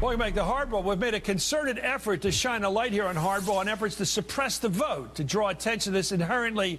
Welcome back to Hardball. We've made a concerted effort to shine a light here on Hardball on efforts to suppress the vote, to draw attention to this inherently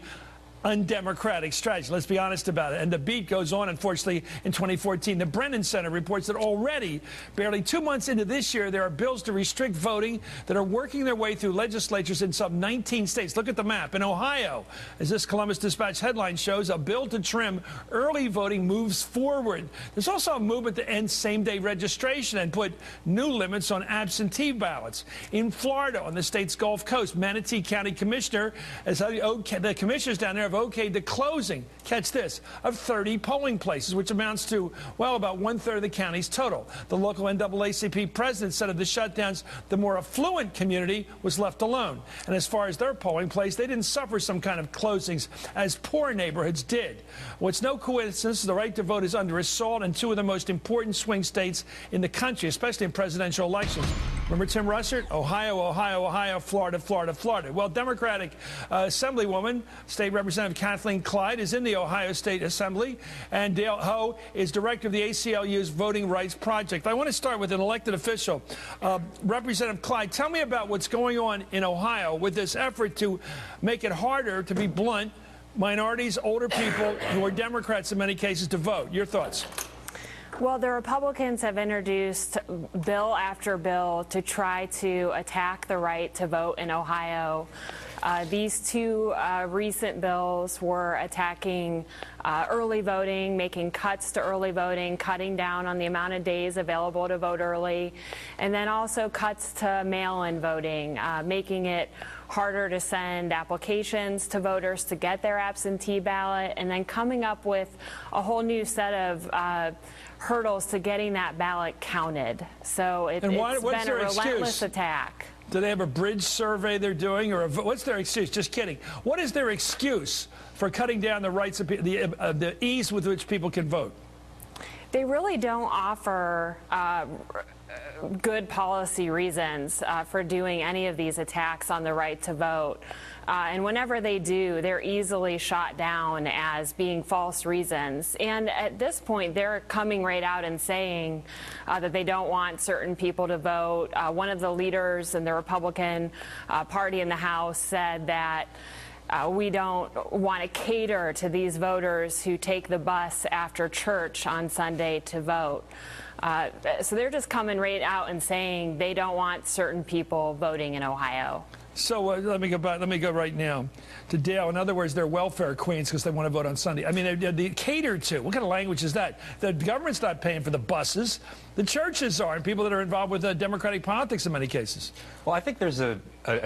undemocratic strategy. Let's be honest about it. And the beat goes on, unfortunately, in 2014. The Brennan Center reports that already, barely 2 months into this year, there are bills to restrict voting that are working their way through legislatures in some 19 states. Look at the map. In Ohio, as this Columbus Dispatch headline shows, a bill to trim early voting moves forward. There's also a movement to end same-day registration and put new limits on absentee ballots. In Florida, on the state's Gulf Coast, Manatee County Commissioner, as the commissioners down there have okayed the closing, catch this, of 30 polling places, which amounts to, well, about 1/3 of the county's total. The local NAACP president said of the shutdowns, the more affluent community was left alone. And as far as their polling place, they didn't suffer some kind of closings as poor neighborhoods did. What's no coincidence, the right to vote is under assault in two of the most important swing states in the country, especially in presidential elections. Remember Tim Russert? Ohio, Ohio, Ohio, Florida, Florida, Florida. Well, Democratic Assemblywoman, State Representative Kathleen Clyde is in the Ohio State Assembly, and Dale Ho is director of the ACLU's Voting Rights Project. I want to start with an elected official. Representative Clyde, tell me about what's going on in Ohio with this effort to make it harder, to be blunt, minorities, older people who are Democrats in many cases to vote. Your thoughts? Well, the Republicans have introduced bill after bill to try to attack the right to vote in Ohio. These two recent bills were attacking early voting, making cuts to early voting, cutting down on the amount of days available to vote early, and then also cuts to mail-in voting, making it harder to send applications to voters to get their absentee ballot, and then coming up with a whole new set of hurdles to getting that ballot counted. So it's been a relentless attack. Do they have a bridge survey they're doing, or what's their excuse? Just kidding. What is their excuse for cutting down the rights of the ease with which people can vote? They really don't offer good policy reasons for doing any of these attacks on the right to vote. And whenever they do, they're easily shot down as being false reasons. And at this point, they're coming right out and saying that they don't want certain people to vote. One of the leaders in the Republican Party in the House said that we don't want to cater to these voters who take the bus after church on Sunday to vote. So they're just coming right out and saying they don't want certain people voting in Ohio. So let me go right now to Dale. In other words, they're welfare queens because they want to vote on Sunday. I mean, they cater to. What kind of language is that? The government's not paying for the buses. The churches are, and people that are involved with democratic politics in many cases. Well, I think there's a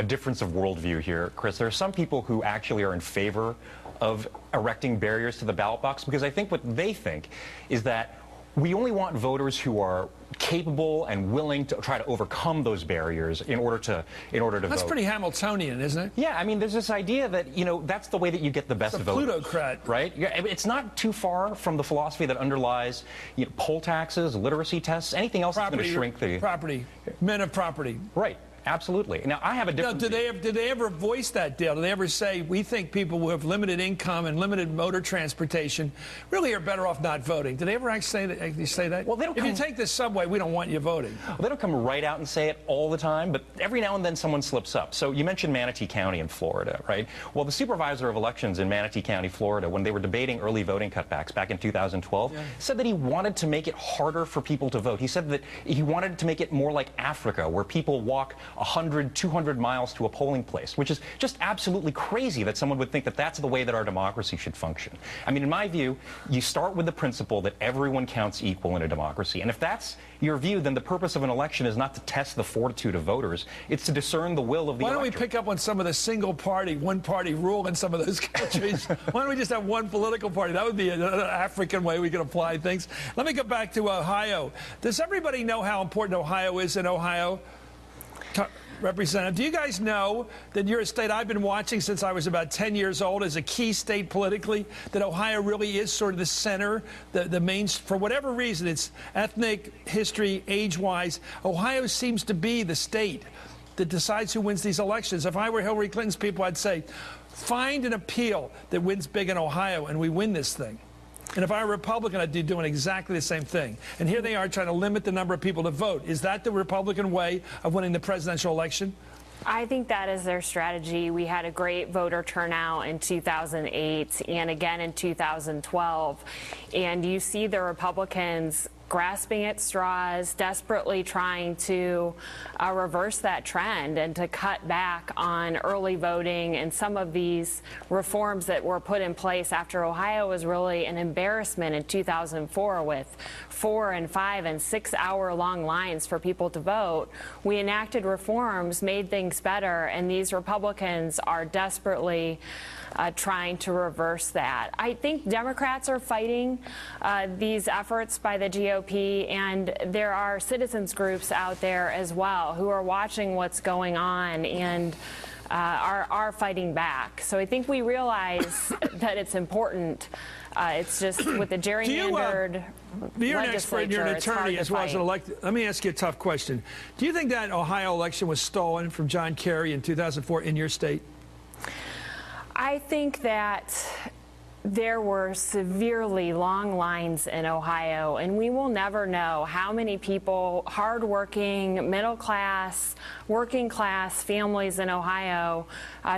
difference of worldview here, Chris. There are some people who actually are in favor of erecting barriers to the ballot box because I think what they think is that we only want voters who are capable and willing to try to overcome those barriers in order to vote. That's pretty Hamiltonian, isn't it? Yeah, I mean, there's this idea that, you know, that's the way that you get the best voters. It's a plutocrat. Right? It's not too far from the philosophy that underlies, you know, poll taxes, literacy tests, anything else that's going to shrink the... Property. Men of property. Right. Absolutely. Now, I have a different... Now, did they ever voice that, Dale? Do they ever say, we think people who have limited income and limited motor transportation really are better off not voting? Do they ever actually say that? Well, they don't. If you take the subway, we don't want you voting. Well, they don't come right out and say it all the time, but every now and then someone slips up. So you mentioned Manatee County in Florida, right? Well, the supervisor of elections in Manatee County, Florida, when they were debating early voting cutbacks back in 2012, said that he wanted to make it harder for people to vote. He said that he wanted to make it more like Africa, where people walk 100, 200 miles to a polling place, which is just absolutely crazy that someone would think that that's the way that our democracy should function. I mean, in my view, you start with the principle that everyone counts equal in a democracy. And if that's your view, then the purpose of an election is not to test the fortitude of voters. It's to discern the will of the electorate. Why don't we pick up on some of the single party, one party rule in some of those countries? Why don't we just have one political party? That would be an African way we could apply things. Let me go back to Ohio. Does everybody know how important Ohio is in Ohio? Representative, do you guys know that you're a state I've been watching since I was about 10 years old as a key state politically, that Ohio really is sort of the center, the main, for whatever reason, it's ethnic, history, age-wise, Ohio seems to be the state that decides who wins these elections. If I were Hillary Clinton's people, I'd say, find an appeal that wins big in Ohio and we win this thing. And if I were a Republican, I'd be doing exactly the same thing. And here they are trying to limit the number of people to vote. Is that the Republican way of winning the presidential election? I think that is their strategy. We had a great voter turnout in 2008 and again in 2012. And you see the Republicans grasping at straws, desperately trying to reverse that trend and to cut back on early voting and some of these reforms that were put in place after Ohio was really an embarrassment in 2004 with 4 and 5 and 6 hour long lines for people to vote. We enacted reforms, made things better, and these Republicans are desperately trying to reverse that. I think Democrats are fighting these efforts by the GOP, and there are citizens groups out there as well who are watching what's going on and are fighting back. So I think we realize that it's important. It's just with the gerrymandered you're an expert, you're an attorney as well as an elected. Let me ask you a tough question. Do you think that Ohio election was stolen from John Kerry in 2004 in your state? I think that there were severely long lines in Ohio, and we will never know how many people, hardworking, middle class, working class families in Ohio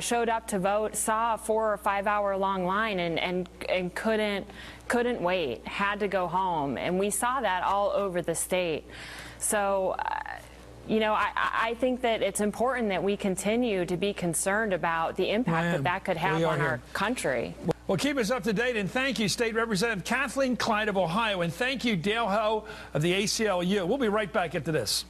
showed up to vote, saw a 4 or 5 hour long line and couldn't wait, had to go home. And we saw that all over the state. So you know, I think that it's important that we continue to be concerned about the impact that could have on our country. Well, keep us up to date, and thank you, State Representative Kathleen Klein of Ohio, and thank you, Dale Ho of the ACLU. We'll be right back after this.